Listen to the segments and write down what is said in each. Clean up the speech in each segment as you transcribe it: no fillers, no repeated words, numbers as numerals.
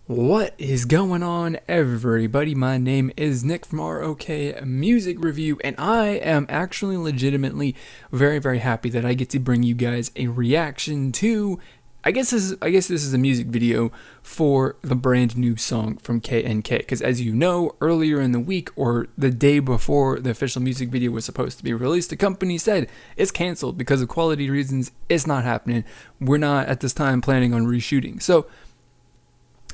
What is going on, everybody? My name is Nick from ROK Music Review, and I am actually legitimately very happy that I get to bring you guys a reaction to. I guess this is a music video for the brand new song from KNK. Because as you know, earlier in the week or the day before the official music video was supposed to be released, the company said it's canceled because of quality reasons. It's not happening. We're not at this time planning on reshooting. So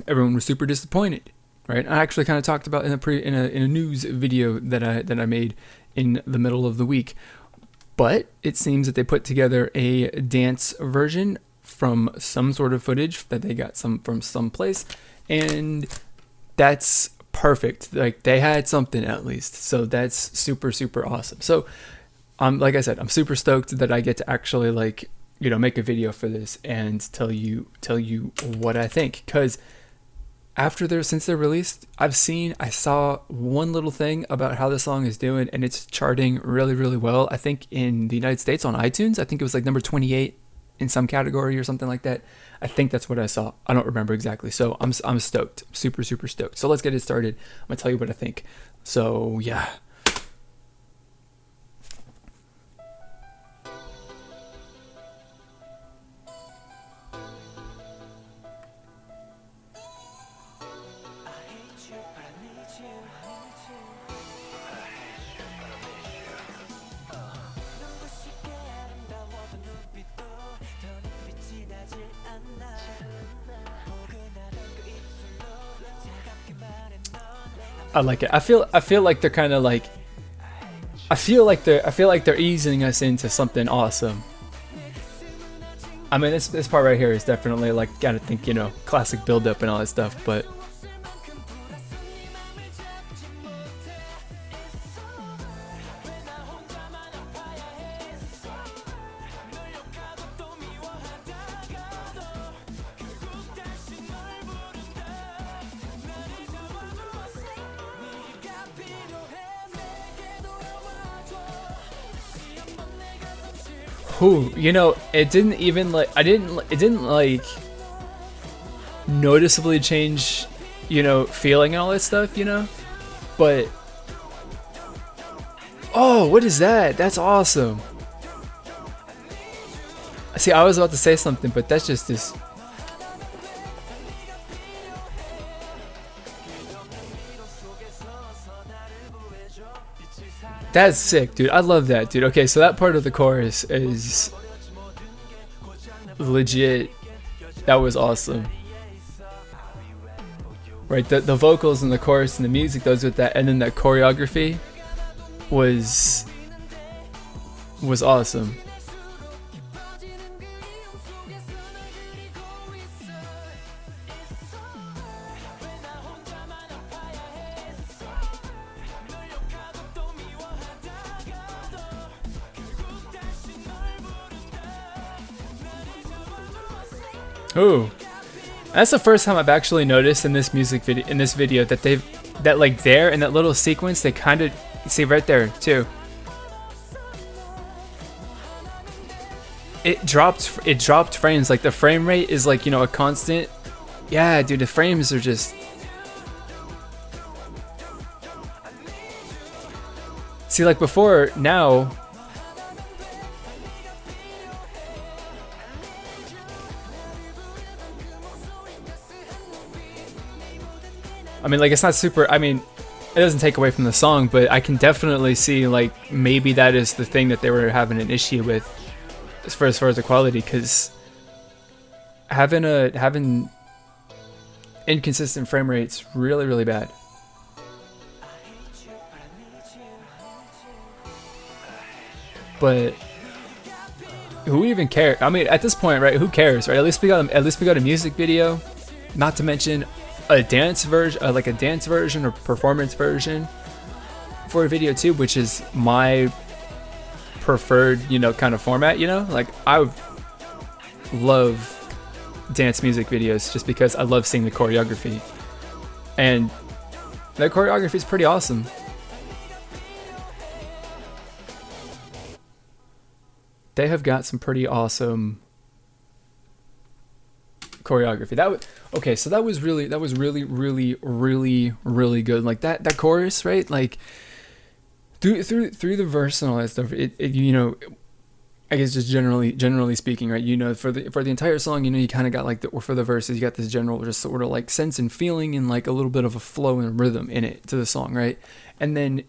everyone was super disappointed, right? I actually kind of talked about in a news video that I made in the middle of the week. But it seems that they put together a dance version from some sort of footage that they got from someplace, and that's perfect. Like, they had something at least, so that's super awesome. So like I said, I'm super stoked that I get to actually make a video for this and tell you what I think, because since they're released, I saw one little thing about how the song is doing, and it's charting really well. I think in the United States on iTunes, I think it was like number 28 in some category or something like that. I think that's what I saw. I don't remember exactly. So I'm stoked, super stoked. So let's get it started. I'm gonna tell you what I think. So yeah. I like it. I feel like they're kind of like I feel like they're easing us into something awesome. I mean, this part right here is definitely like, gotta think, classic build up and all that stuff, but it didn't even it didn't like noticeably change, feeling and all that stuff, but oh, what is that? That's awesome. See, I was about to say something, but that's just this. That's sick, dude. I love that, dude. Okay, so that part of the chorus is legit. That was awesome. Right, the vocals and the chorus and the music goes with that, and then that choreography was awesome. Ooh, that's the first time I've actually noticed in this video that like there in that little sequence, they kind of see right there too. It dropped frames. Like, the frame rate is like, a constant. Yeah, dude, the frames are just. See, like before, now. I mean, like, it's not super. I mean, it doesn't take away from the song, but I can definitely see, like, maybe that is the thing that they were having an issue with as far as the quality, because having inconsistent frame rates really bad. But who even cares? I mean, at this point, right? Who cares, right? At least we got a music video, not to mention a dance version, like a dance version or performance version for a video too, which is my preferred, kind of format. Like, I love dance music videos just because I love seeing the choreography, and that choreography is pretty awesome. They have got some pretty awesome choreography. That was okay. So that was really good. Like that chorus, right? Like through the verse and all that stuff. It you know, I guess just generally speaking, right? You know, for the entire song, you know, you kind of got like for the verses, you got this general just sort of like sense and feeling and like a little bit of a flow and rhythm in it to the song, right? And then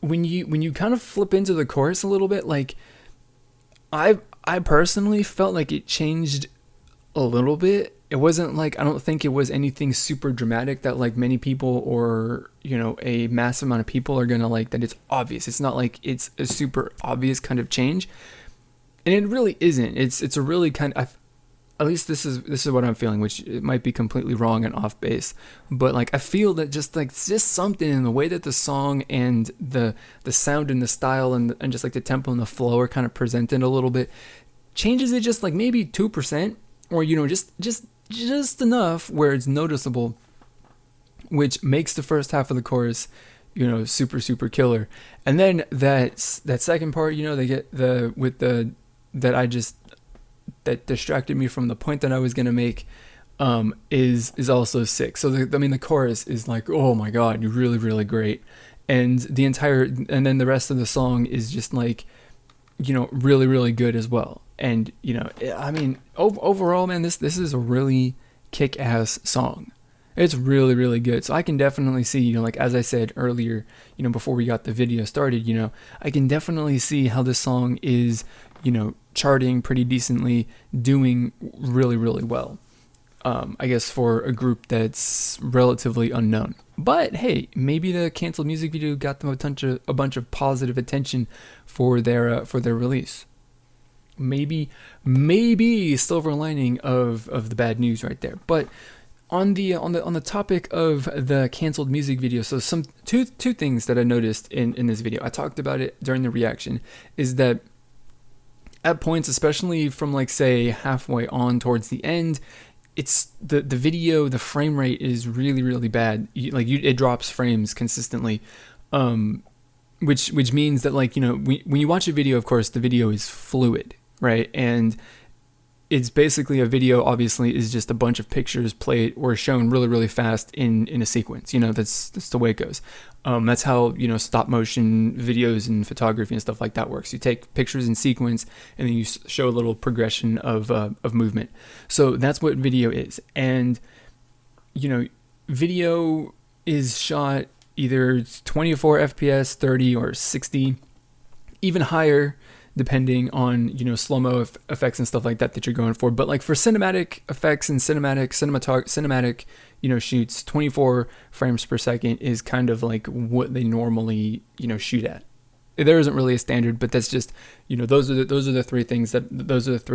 when you kind of flip into the chorus a little bit, like I personally felt like it changed a little bit. It wasn't like, I don't think it was anything super dramatic that like many people or, you know, a massive amount of people are gonna like, that it's obvious. It's not like it's a super obvious kind of change. And it really isn't. It's a really kind of, at least this is what I'm feeling, which it might be completely wrong and off base, but like I feel that just something in the way that the song and the sound and the style and just like the tempo and the flow are kind of presented a little bit changes it just like maybe 2%, or you know, just enough where it's noticeable, which makes the first half of the chorus, you know, super killer. And then that second part, you know, they get that distracted me from the point that I was gonna make, is also sick. So the chorus is like, oh my god, you're really great, and then the rest of the song is just like, you know, really good as well. And you know, I mean, overall, man, this is a really kick-ass song. It's really good. So I can definitely see, you know, like as I said earlier, you know, before we got the video started, you know, I can definitely see how this song is, you know, charting pretty decently, doing really well. I guess for a group that's relatively unknown. But hey, maybe the canceled music video got them a bunch of positive attention for their release. Maybe silver lining of the bad news right there. But on the topic of the canceled music video, so some two things that I noticed in this video, I talked about it during the reaction, is that at points, especially from like say halfway on towards the end, it's the video, the frame rate is really bad. It drops frames consistently, which means that, like, you know, when you watch a video, of course the video is fluid, right? And it's basically a video, obviously, is just a bunch of pictures played or shown really fast in a sequence. You know, that's the way it goes. That's how, you know, stop motion videos and photography and stuff like that works. You take pictures in sequence and then you show a little progression of movement. So that's what video is. And, you know, video is shot either 24 FPS, 30 or 60, even higher, depending on, you know, slow-mo effects and stuff like that you're going for. But like for cinematic effects and cinematic, you know, shoots, 24 frames per second is kind of like what they normally, you know, shoot at. There isn't really a standard, but that's just, you know, those are the three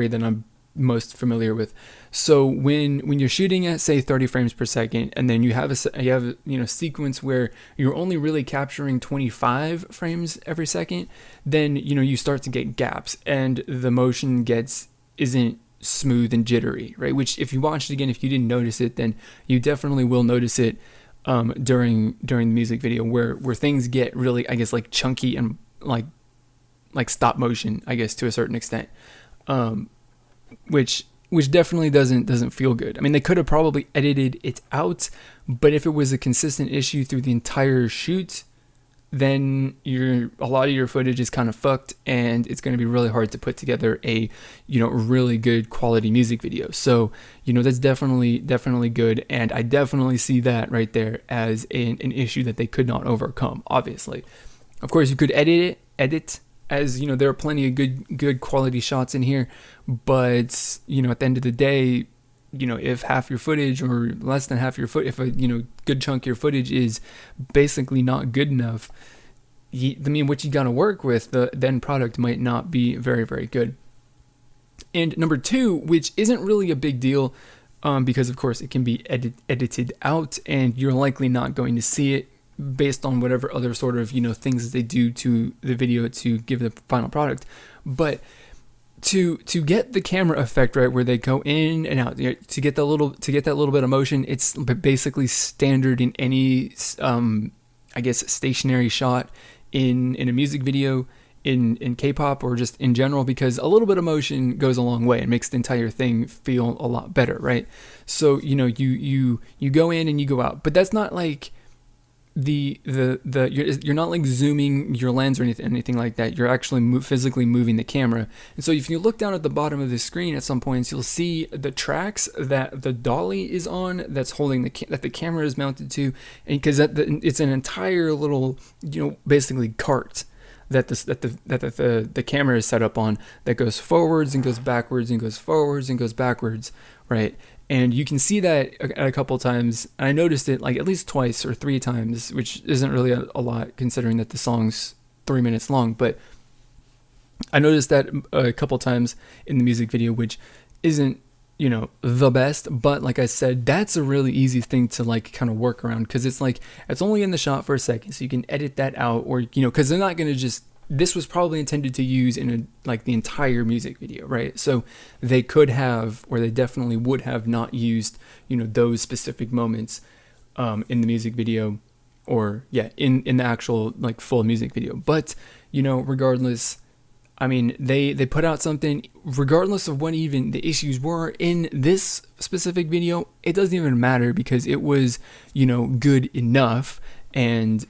that I'm most familiar with. So when you're shooting at say 30 frames per second, and then you have you know, sequence where you're only really capturing 25 frames every second, then, you know, you start to get gaps and the motion isn't smooth and jittery, right? Which if you watched it again, if you didn't notice it, then you definitely will notice it during the music video, where things get really, I guess, like chunky and like stop motion, I guess, to a certain extent. Which definitely doesn't feel good. I mean, they could have probably edited it out, but if it was a consistent issue through the entire shoot, then a lot of your footage is kind of fucked, and it's going to be really hard to put together a, you know, really good quality music video. So, you know, that's definitely good, and I definitely see that right there as an issue that they could not overcome. Obviously, of course, you could edit, as you know, there are plenty of good quality shots in here, but, you know, at the end of the day, you know, if half your footage or less than half your if a, you know, good chunk of your footage is basically not good enough, I mean, what you got to work with, the end product might not be very good. And number two, which isn't really a big deal, because of course it can be edited out and you're likely not going to see it based on whatever other sort of, you know, things that they do to the video to give the final product. But to get the camera effect right, where they go in and out, you know, to get that little bit of motion, it's basically standard in any I guess stationary shot in a music video, in K-pop or just in general, because a little bit of motion goes a long way and makes the entire thing feel a lot better, right? So you go in and you go out, but that's not like you're not like zooming your lens or anything like that. You're actually physically moving the camera. And so if you look down at the bottom of the screen at some points, you'll see the tracks that the dolly is on, that's holding that the camera is mounted to, and because it's an entire little basically cart that the camera is set up on, that goes forwards and goes backwards and goes forwards and goes backwards, right? And you can see that a couple times. I noticed it like at least twice or 3 times, which isn't really a lot considering that the song's 3 minutes long. But I noticed that a couple times in the music video, which isn't, the best. But like I said, that's a really easy thing to like kind of work around, because it's like, it's only in the shot for a second. So you can edit that out, or, because they're not going to just, this was probably intended to use in like the entire music video, right? So they could have, or they definitely would have not used, those specific moments in the music video, or in the actual like full music video. But, regardless, I mean, they put out something, regardless of what even the issues were in this specific video, it doesn't even matter, because it was, good enough. And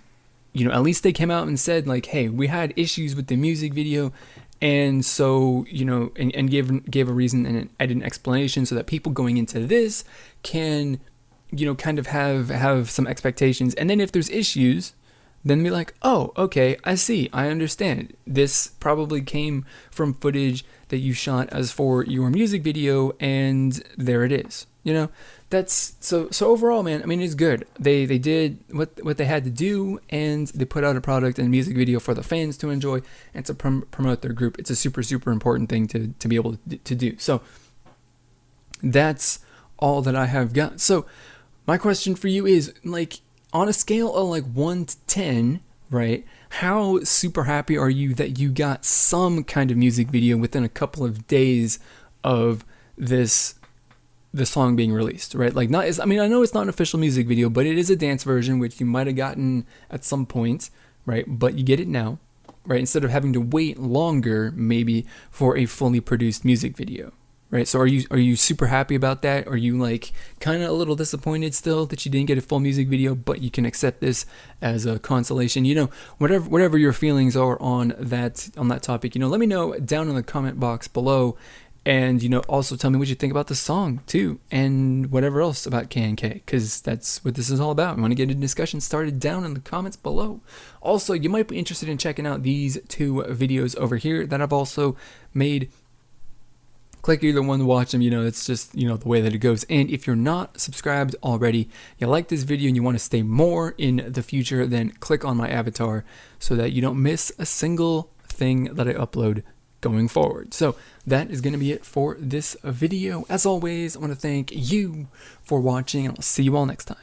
at least they came out and said like, hey, we had issues with the music video, and so and gave a reason and an explanation, so that people going into this can kind of have some expectations, and then if there's issues, then be like, oh, okay, I see, I understand, this probably came from footage that you shot as for your music video, and there it is. That's so overall, man, I mean, it's good. They did what they had to do, and they put out a product and music video for the fans to enjoy and to promote their group. It's a super, super important thing to be able to do. So that's all that I have got. So my question for you is, like, on a scale of like 1 to 10, right, how super happy are you that you got some kind of music video within a couple of days of the song being released, right? Like, I know it's not an official music video, but it is a dance version, which you might have gotten at some point, right? But you get it now, right? Instead of having to wait longer, maybe, for a fully produced music video, right? So are you super happy about that? Are you like kind of a little disappointed still that you didn't get a full music video, but you can accept this as a consolation? Whatever your feelings are on that topic, let me know down in the comment box below. And, also tell me what you think about the song, too, and whatever else about KNK, because that's what this is all about. I want to get a discussion started down in the comments below. Also, you might be interested in checking out these 2 videos over here that I've also made. Click either one to watch them. It's just, the way that it goes. And if you're not subscribed already, you like this video and you want to stay more in the future, then click on my avatar so that you don't miss a single thing that I upload going forward. So that is going to be it for this video. As always, I want to thank you for watching, and I'll see you all next time.